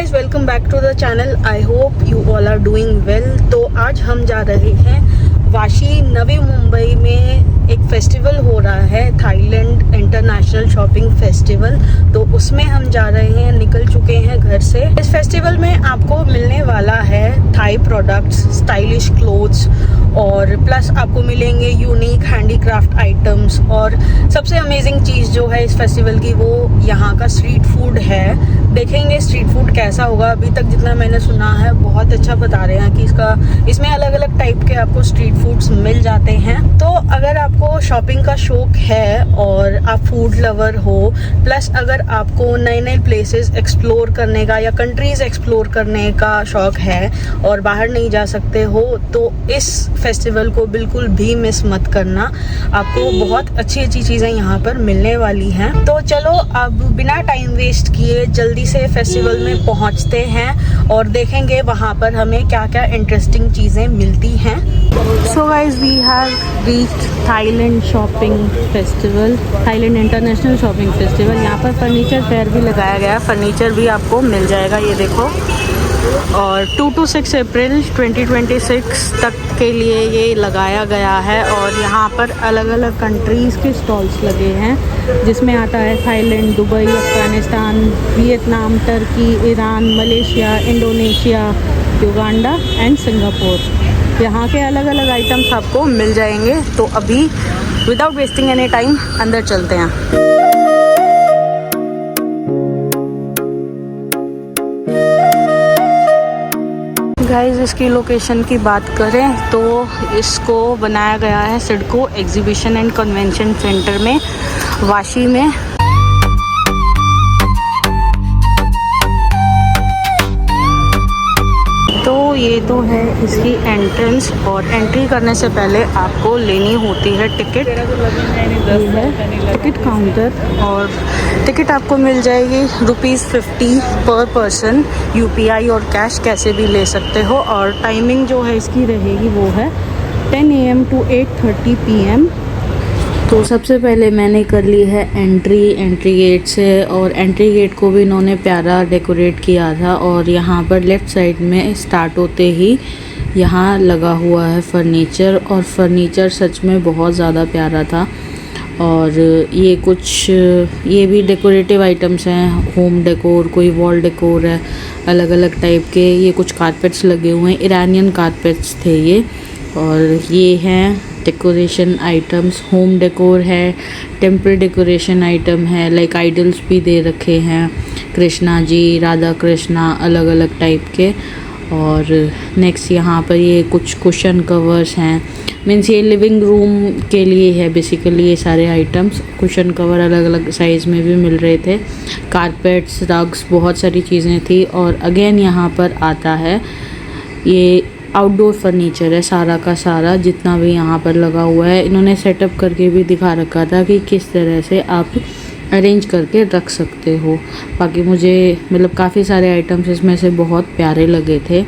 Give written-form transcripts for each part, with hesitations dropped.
Welcome back to the channel. I hope you all are doing well. तो आज हम जा रहे हैं वाशी नवी मुंबई में एक फेस्टिवल हो रहा है, थाईलैंड इंटरनेशनल शॉपिंग फेस्टिवल। तो उसमें हम जा रहे हैं, निकल चुके हैं घर से। इस फेस्टिवल में आपको मिलने वाला है थाई प्रोडक्ट्स, स्टाइलिश क्लोथ्स और प्लस आपको मिलेंगे यूनिक हैंडीक्राफ्ट आइटम्स। और सबसे अमेजिंग चीज़ जो है इस फेस्टिवल की वो यहाँ का स्ट्रीट फूड है। देखेंगे स्ट्रीट फूड कैसा होगा। अभी तक जितना मैंने सुना है बहुत अच्छा बता रहे हैं कि इसमें अलग अलग टाइप के आपको स्ट्रीट फूड्स मिल जाते हैं। तो अगर आपको शॉपिंग का शौक है और आप फूड लवर हो, प्लस अगर आपको नए नए प्लेसेस एक्सप्लोर करने का या कंट्रीज एक्सप्लोर करने का शौक है और बाहर नहीं जा सकते हो, तो इस फेस्टिवल को बिल्कुल भी मिस मत करना। आपको बहुत अच्छी अच्छी चीज़ें यहाँ पर मिलने वाली हैं। तो चलो अब बिना टाइम वेस्ट किए जल्दी से फेस्टिवल में पहुँचते हैं और देखेंगे वहाँ पर हमें क्या क्या इंटरेस्टिंग चीज़ें मिलती हैं। So guys we have reached Thailand shopping festival, Thailand international shopping festival. यहाँ पर फर्नीचर फेयर भी लगाया गया है, फर्नीचर भी आपको मिल जाएगा, ये देखो। और 2 to 6 अप्रैल 2026 तक के लिए ये लगाया गया है। और यहाँ पर अलग अलग कंट्रीज़ के स्टॉल्स लगे हैं, जिसमें आता है Thailand, Dubai, Afghanistan, Vietnam, Turkey, Iran, Malaysia, Indonesia, Uganda and Singapore. यहाँ के अलग अलग आइटम्स आपको मिल जाएंगे। तो अभी विदाउट वेस्टिंग एनी टाइम अंदर चलते हैं। गाइस इसकी लोकेशन की बात करें तो इसको बनाया गया है CIDCO exhibition and convention centre में, वाशी में। तो ये तो है इसकी एंट्रेंस, और एंट्री करने से पहले आपको लेनी होती है टिकट। ये है टिकट काउंटर और टिकट आपको मिल जाएगी ₹50 पर पर्सन। UPI और कैश कैसे भी ले सकते हो। और टाइमिंग जो है इसकी रहेगी वो है 10 AM to 8:30 PM। तो सबसे पहले मैंने कर ली है एंट्री गेट से, और एंट्री गेट को भी इन्होंने प्यारा डेकोरेट किया था। और यहाँ पर लेफ़्ट साइड में स्टार्ट होते ही यहाँ लगा हुआ है फर्नीचर, और फर्नीचर सच में बहुत ज़्यादा प्यारा था। और ये भी डेकोरेटिव आइटम्स हैं, होम डेकोर, कोई वॉल डेकोर है, अलग अलग टाइप के। ये कुछ कारपेट्स लगे हुए हैं, ईरानियन कारपेट्स थे ये। और ये हैं डेकोरेशन आइटम्स, होम डेकोर है, टेम्पल डेकोरेशन आइटम है, लाइक आइडल्स भी दे रखे हैं, कृष्णा जी, राधा कृष्णा, अलग अलग टाइप के। और नेक्स्ट यहाँ पर ये कुछ कुशन कवर्स हैं, मीन्स ये लिविंग रूम के लिए है बेसिकली ये सारे आइटम्स। कुशन कवर अलग अलग साइज़ में भी मिल रहे थे, कारपेट्स, रग्स, बहुत सारी चीज़ें थी। और अगेन यहाँ पर आता है ये आउटडोर फर्नीचर है, सारा का सारा जितना भी यहाँ पर लगा हुआ है। इन्होंने सेटअप करके भी दिखा रखा था कि किस तरह से आप अरेंज करके रख सकते हो। बाकी मुझे मतलब काफ़ी सारे आइटम्स इसमें से बहुत प्यारे लगे थे।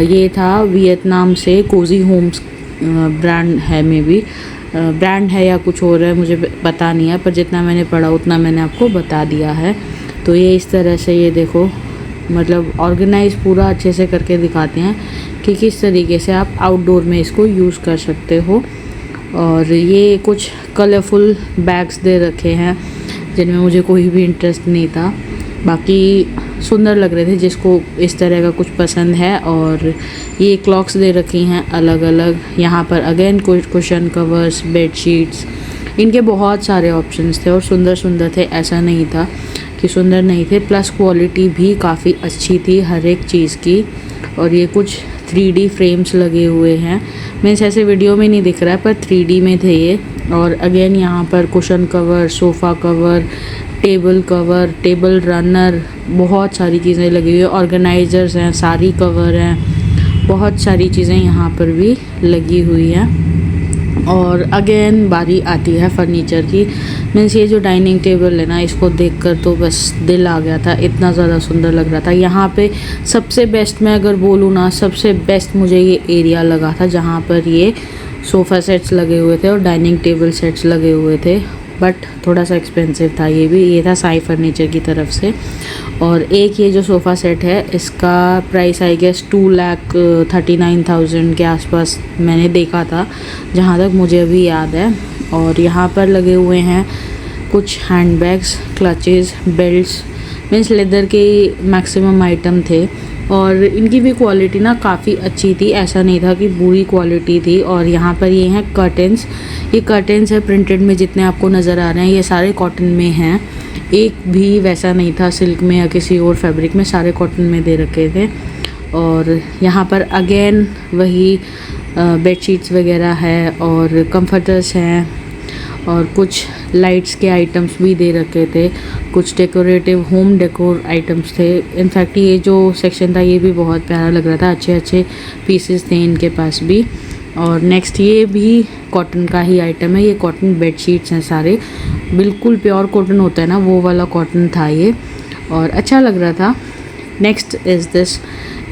ये था वियतनाम से कोजी होम्स ब्रांड है, मे बी ब्रांड है या कुछ और है, मुझे पता नहीं है, पर जितना मैंने पढ़ा उतना मैंने आपको बता दिया है। तो ये इस तरह से, ये देखो, मतलब ऑर्गेनाइज पूरा अच्छे से करके दिखाते हैं कि किस तरीके से आप आउटडोर में इसको यूज़ कर सकते हो। और ये कुछ कलरफुल बैग्स दे रखे हैं जिनमें मुझे कोई भी इंटरेस्ट नहीं था, बाकी सुंदर लग रहे थे जिसको इस तरह का कुछ पसंद है। और ये क्लॉक्स दे रखी हैं अलग अलग। यहाँ पर अगेन कुछ कुशन कवर्स, बेडशीट्स, इनके बहुत सारे ऑप्शंस थे और सुंदर सुंदर थे, ऐसा नहीं था कि सुंदर नहीं थे। प्लस क्वालिटी भी काफ़ी अच्छी थी हर एक चीज़ की। और ये कुछ 3D फ्रेम्स लगे हुए हैं, मीन्स ऐसे वीडियो में नहीं दिख रहा है पर 3D में थे ये। और अगेन यहाँ पर cushion cover, sofa cover, table cover, table runner, बहुत सारी चीज़ें लगी हुई है। ऑर्गेनाइजर्स हैं, सारी कवर हैं, बहुत सारी चीज़ें यहाँ पर भी लगी हुई हैं। और अगेन बारी आती है फर्नीचर की। मीन्स ये जो डाइनिंग टेबल है ना, इसको देखकर तो बस दिल आ गया था, इतना ज़्यादा सुंदर लग रहा था। यहाँ पे सबसे बेस्ट मैं अगर बोलूँ ना, सबसे बेस्ट मुझे ये एरिया लगा था जहाँ पर ये सोफ़ा सेट्स लगे हुए थे और डाइनिंग टेबल सेट्स लगे हुए थे। बट थोड़ा सा एक्सपेंसिव था ये भी। ये था साई फर्नीचर की तरफ से। और एक ये जो सोफ़ा सेट है इसका प्राइस आई गेस 2,39,000 के आसपास मैंने देखा था, जहाँ तक मुझे अभी याद है। और यहाँ पर लगे हुए हैं कुछ handbags, clutches, belts, means leather के मैक्सिमम आइटम थे। और इनकी भी क्वालिटी ना काफ़ी अच्छी थी, ऐसा नहीं था कि बुरी क्वालिटी थी। और यहाँ पर ये हैं कर्टन्स, ये कर्टन्स है प्रिंटेड में, जितने आपको नज़र आ रहे हैं ये सारे कॉटन में हैं। एक भी वैसा नहीं था सिल्क में या किसी और फैब्रिक में, सारे कॉटन में दे रखे थे। और यहाँ पर अगेन वही बेडशीट्स वगैरह है और कंफर्टर्स हैं और कुछ लाइट्स के आइटम्स भी दे रखे थे, कुछ डेकोरेटिव होम डेकोर आइटम्स थे। इनफैक्ट ये जो सेक्शन था ये भी बहुत प्यारा लग रहा था, अच्छे अच्छे पीसेस थे इनके पास भी। और नेक्स्ट ये भी कॉटन का ही आइटम है, ये कॉटन बेडशीट्स हैं सारे, बिल्कुल प्योर कॉटन होता है ना वो वाला कॉटन था ये, और अच्छा लग रहा था। Next is this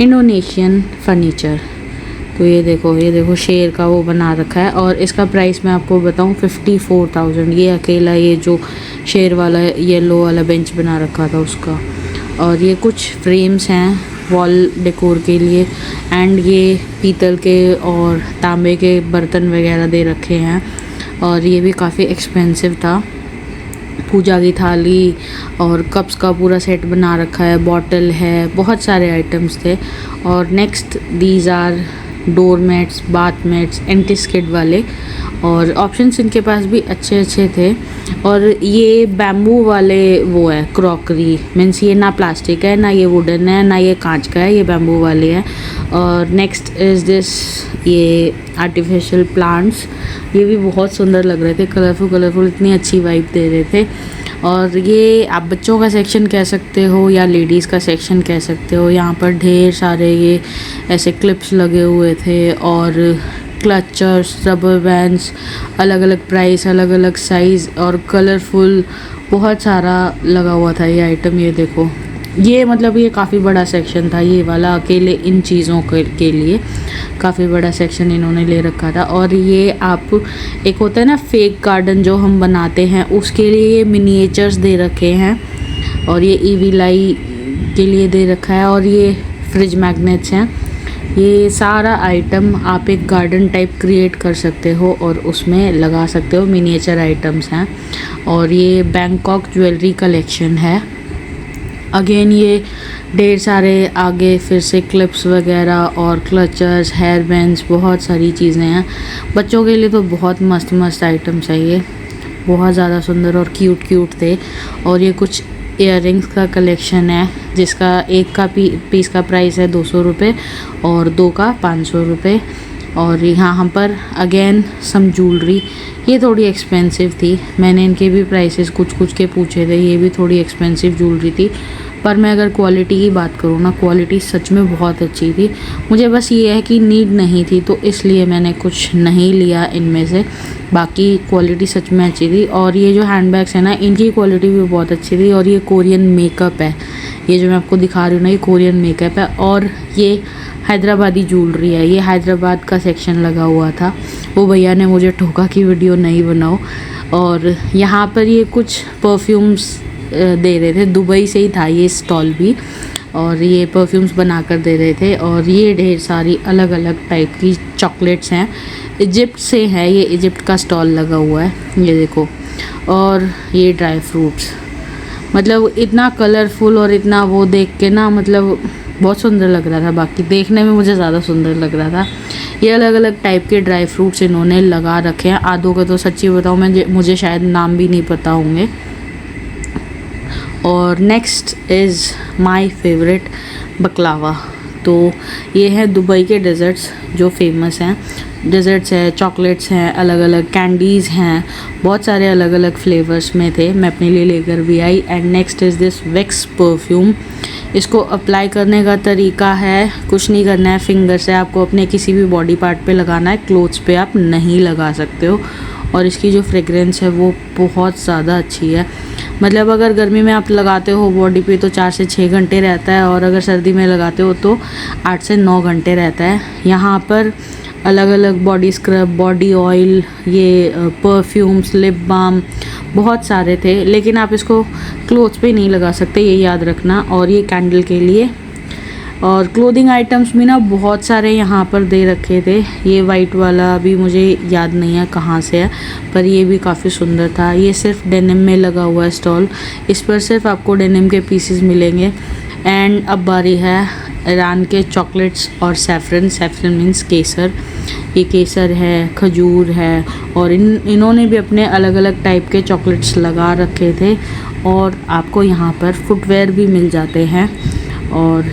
Indonesian furniture. तो ये देखो शेर का वो बना रखा है और इसका प्राइस मैं आपको बताऊं 54,000। ये अकेला ये जो शेर वाला येलो वाला बेंच बना रखा था उसका। और ये कुछ फ्रेम्स हैं वॉल डेकोर के लिए, एंड ये पीतल के और तांबे के बर्तन वगैरह दे रखे हैं। और ये भी काफ़ी एक्सपेंसिव था। पूजा की थाली और कप्स का पूरा सेट बना रखा है, बॉटल है, बहुत सारे आइटम्स थे। और next these are door mats, bath mats, anti-skid वाले, और ऑप्शंस इनके पास भी अच्छे अच्छे थे। और ये बैम्बू वाले वो है क्रॉकरी, मीन्स ये ना प्लास्टिक है, ना ये वुडन है, ना ये कांच का है, ये बैम्बू वाले हैं। और नेक्स्ट इज़ दिस ये आर्टिफिशियल प्लांट्स, ये भी बहुत सुंदर लग रहे थे, कलरफुल, इतनी अच्छी वाइब दे रहे थे। और ये आप बच्चों का सेक्शन कह सकते हो या लेडीज़ का सेक्शन कह सकते हो। यहाँ पर ढेर सारे ये ऐसे क्लिप्स लगे हुए थे और क्लचर्स, रबर बैंड्स, अलग अलग प्राइस, अलग अलग साइज़ और कलरफुल, बहुत सारा लगा हुआ था ये आइटम। ये देखो, ये मतलब ये काफ़ी बड़ा सेक्शन था ये वाला, अकेले इन चीज़ों के लिए काफ़ी बड़ा सेक्शन इन्होंने ले रखा था। और ये आप एक होता है ना फेक गार्डन जो हम बनाते हैं, उसके लिए ये मिनिएचर्स दे रखे हैं, और ये ईवी लाई के लिए दे रखा है, और ये फ्रिज मैग्नेट्स हैं। ये सारा आइटम आप एक गार्डन टाइप क्रिएट कर सकते हो और उसमें लगा सकते हो, मिनिएचर आइटम्स हैं। और ये बैंकॉक ज्वेलरी कलेक्शन है। अगेन ये ढेर सारे आगे फिर से क्लिप्स वगैरह और क्लचर्स, हेयर बैंड्स, बहुत सारी चीज़ें हैं। बच्चों के लिए तो बहुत मस्त मस्त आइटम्स है ये, बहुत ज़्यादा सुंदर और क्यूट थे। और ये कुछ इयररिंग्स का कलेक्शन है, जिसका एक का पीस का प्राइस है 200 रुपये और 2 का 500 रुपये। और यहाँ पर अगेन सम ज्वेलरी, ये थोड़ी एक्सपेंसिव थी, मैंने इनके भी प्राइसेस कुछ के पूछे थे, ये भी थोड़ी एक्सपेंसिव ज्वेलरी थी। पर मैं अगर क्वालिटी की बात करूँ ना, क्वालिटी सच में बहुत अच्छी थी। मुझे बस ये है कि नीड नहीं थी तो इसलिए मैंने कुछ नहीं लिया इनमें से, बाकी क्वालिटी सच में अच्छी थी। और ये जो हैंडबैग्स है ना, इनकी क्वालिटी भी बहुत अच्छी थी। और ये कोरियन मेकअप है, ये जो मैं आपको दिखा रही हूँ ना, ये कोरियन मेकअप है। और ये हैदराबादी ज्वेलरी है, ये हैदराबाद का सेक्शन लगा हुआ था, वो भैया ने मुझे ठोका कि वीडियो नहीं बनाओ। और यहाँ पर ये कुछ परफ्यूम्स दे रहे थे, दुबई से ही था ये स्टॉल भी, और ये परफ्यूम्स बना कर दे रहे थे। और ये ढेर सारी अलग अलग टाइप की चॉकलेट्स हैं, इजिप्ट से है, ये इजिप्ट का स्टॉल लगा हुआ है, ये देखो। और ये ड्राई फ्रूट्स, मतलब इतना कलरफुल और इतना वो देख के ना, मतलब बहुत सुंदर लग रहा था। बाकी देखने में मुझे ज़्यादा सुंदर लग रहा था। ये अलग अलग टाइप के ड्राई फ्रूट्स इन्होंने लगा रखे हैं, आधों का तो सच्ची बताऊँ मुझे शायद नाम भी नहीं पता होंगे। और नेक्स्ट इज़ माय फेवरेट बकलावा। तो ये है दुबई के डेज़र्ट्स जो फेमस हैं, डेज़र्ट्स है, चॉकलेट्स हैं, अलग अलग कैंडीज़ हैं, बहुत सारे अलग अलग फ्लेवर्स में थे, मैं अपने लिए लेकर भी आई। And next is this wax perfume. इसको अप्लाई करने का तरीका है, कुछ नहीं करना है, फिंगर से आपको अपने किसी भी बॉडी पार्ट पे लगाना है, क्लोथ्स पे आप नहीं लगा सकते हो। और इसकी जो फ्रेगरेंस है वो बहुत ज़्यादा अच्छी है, मतलब अगर गर्मी में आप लगाते हो बॉडी पे तो 4 से 6 घंटे रहता है, और अगर सर्दी में लगाते हो तो 8 से 9 घंटे रहता है। यहाँ पर अलग अलग बॉडी स्क्रब, बॉडी ऑयल, ये परफ्यूम्स, लिप बाम, बहुत सारे थे, लेकिन आप इसको क्लोथ्स पे नहीं लगा सकते, ये याद रखना। और ये कैंडल के लिए। और क्लोथिंग आइटम्स भी ना बहुत सारे यहाँ पर दे रखे थे। ये वाइट वाला भी मुझे याद नहीं है कहाँ से है, पर ये भी काफ़ी सुंदर था। ये सिर्फ डेनिम में लगा हुआ है स्टॉल, इस पर सिर्फ आपको डेनिम के पीसेस मिलेंगे। एंड अब बारी है ईरान के चॉकलेट्स और सैफरन मीन्स केसर। ये केसर है, खजूर है, और इन्होंने भी अपने अलग अलग टाइप के चॉकलेट्स लगा रखे थे। और आपको यहाँ पर फुटवेयर भी मिल जाते हैं। और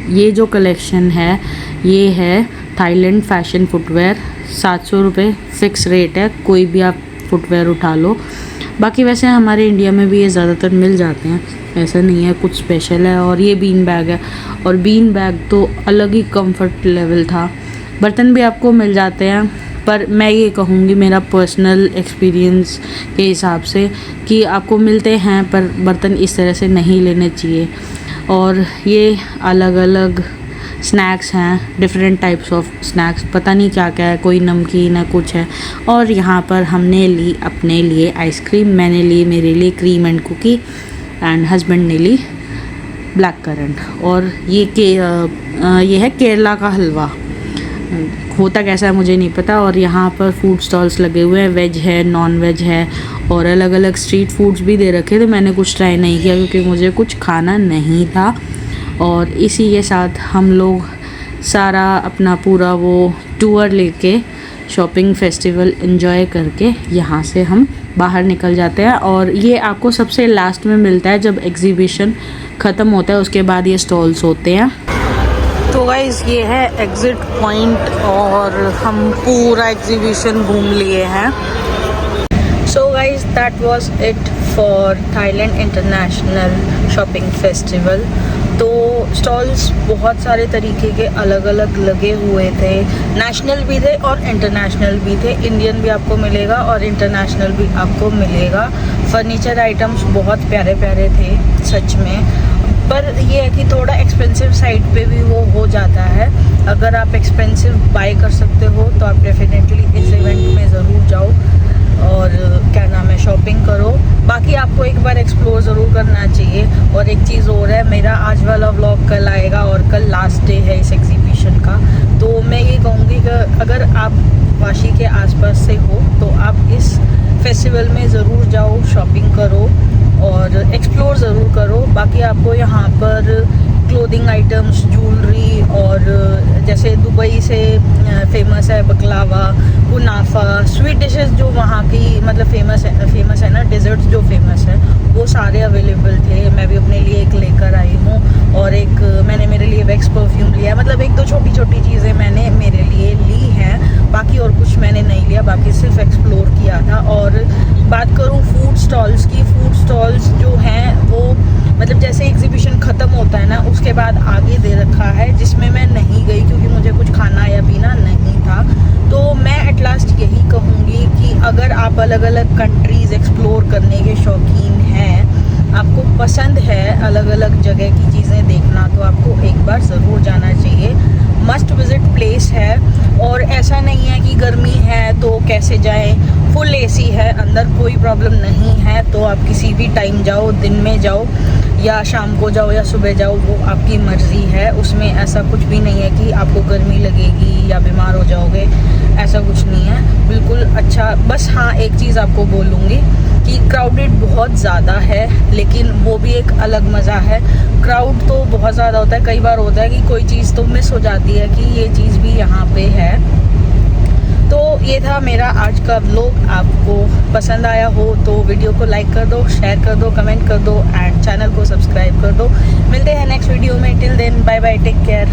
ये जो कलेक्शन है ये है थाईलैंड फैशन फुटवेयर। 700 रुपये फ़िक्स रेट है, कोई भी आप फुटवेयर उठा लो। बाकी वैसे हमारे इंडिया में भी ये ज़्यादातर मिल जाते हैं, ऐसा नहीं है कुछ स्पेशल है। और ये बीन बैग है, और बीन बैग तो अलग ही कंफर्ट लेवल था। बर्तन भी आपको मिल जाते हैं, पर मैं ये कहूँगी मेरा पर्सनल एक्सपीरियंस के हिसाब से कि आपको मिलते हैं पर बर्तन इस तरह से नहीं लेने चाहिए। और ये अलग अलग स्नैक्स हैं, डिफरेंट टाइप्स ऑफ स्नैक्स, पता नहीं क्या क्या है, कोई नमकीन है, कुछ है। और यहाँ पर हमने ली अपने लिए आइसक्रीम, मैंने ली मेरे लिए cream and cookie, and husband ने ली ब्लैक करंट। और ये है केरला का हलवा, होता कैसा है मुझे नहीं पता। और यहाँ पर फूड स्टॉल्स लगे हुए हैं, वेज है, नॉन वेज है, और अलग अलग स्ट्रीट फूड्स भी दे रखे थे। मैंने कुछ ट्राई नहीं किया क्योंकि मुझे कुछ खाना नहीं था। और इसी के साथ हम लोग सारा अपना पूरा वो टूर लेके शॉपिंग फेस्टिवल एंजॉय करके यहाँ से हम बाहर निकल जाते हैं। और ये आपको सबसे लास्ट में मिलता है जब एग्जीबिशन ख़त्म होता है, उसके बाद ये स्टॉल्स होते हैं। तो गाइस ये है एग्ज़िट पॉइंट, और हम पूरा एग्जीबिशन घूम लिए हैं। So guys that was it for Thailand international shopping festival. तो स्टॉल्स बहुत सारे तरीके के अलग अलग लगे हुए थे, नेशनल भी थे और इंटरनेशनल भी थे। इंडियन भी आपको मिलेगा और इंटरनेशनल भी आपको मिलेगा। फर्नीचर आइटम्स बहुत प्यारे प्यारे थे सच में, पर ये है कि थोड़ा एक्सपेंसिव साइड पे भी वो हो जाता है। अगर आप एक्सपेंसिव बाय कर सकते हो तो आप डेफिनेटली इस इवेंट में ज़रूर जाओ और क्या नाम है शॉपिंग करो। बाकी आपको एक बार एक्सप्लोर ज़रूर करना चाहिए। और एक चीज़ और है, मेरा आज वाला व्लॉग कल आएगा और कल लास्ट डे है इस एग्जीबिशन का। तो मैं ये कहूँगी कि अगर आप वाशी के आसपास से हो तो आप इस फेस्टिवल में ज़रूर जाओ, शॉपिंग करो और एक्सप्लोर ज़रूर करो। बाकी आपको यहाँ पर क्लोथिंग आइटम्स, ज्वेलरी, और जैसे दुबई से फेमस है बकलावा, कुनाफा, स्वीट डिशेस जो वहाँ की मतलब फेमस है ना, डेजर्ट्स जो फेमस है वो सारे अवेलेबल थे। मैं भी अपने लिए एक लेकर आई हूँ, और एक मैंने मेरे लिए वैक्स परफ्यूम लिया, मतलब एक दो छोटी छोटी चीज़ें मैंने मेरे लिए ली हैं। बाकी और कुछ मैंने नहीं लिया, बाकी सिर्फ एक्सप्लोर किया था। और बात करूँ फूड स्टॉल्स की, फूड स्टॉल्स जो हैं वो मतलब जैसे एग्जीबिशन ख़त्म होता है ना उसके बाद आगे दे रखा है, जिसमें मैं नहीं गई क्योंकि मुझे कुछ खाना या पीना नहीं था। तो मैं एट लास्ट यही कहूँगी कि अगर आप अलग अलग कंट्रीज़ एक्सप्लोर करने के शौकीन हैं, आपको पसंद है अलग अलग जगह की चीज़ें देखना, तो आपको एक बार ज़रूर जाना चाहिए। मस्ट विज़िट प्लेस है। और ऐसा नहीं है कि गर्मी है तो कैसे जाएं, फुल एसी है, अंदर कोई प्रॉब्लम नहीं है। तो आप किसी भी टाइम जाओ, दिन में जाओ या शाम को जाओ या सुबह जाओ, वो आपकी मर्ज़ी है। उसमें ऐसा कुछ भी नहीं है कि आपको गर्मी लगेगी या बीमार हो जाओगे, ऐसा कुछ नहीं है, बिल्कुल अच्छा। बस हाँ एक चीज़ आपको बोलूँगी कि क्राउडेड बहुत ज़्यादा है, लेकिन वो भी एक अलग मज़ा है। क्राउड तो बहुत ज़्यादा होता है, कई बार होता है कि कोई चीज़ तो मिस हो जाती है कि ये चीज़ भी यहाँ पे है। तो ये था मेरा आज का व्लॉग। आपको पसंद आया हो तो वीडियो को लाइक कर दो, शेयर कर दो, कमेंट कर दो एंड चैनल को सब्सक्राइब कर दो। मिलते हैं नेक्स्ट वीडियो में। Till then bye bye, take care.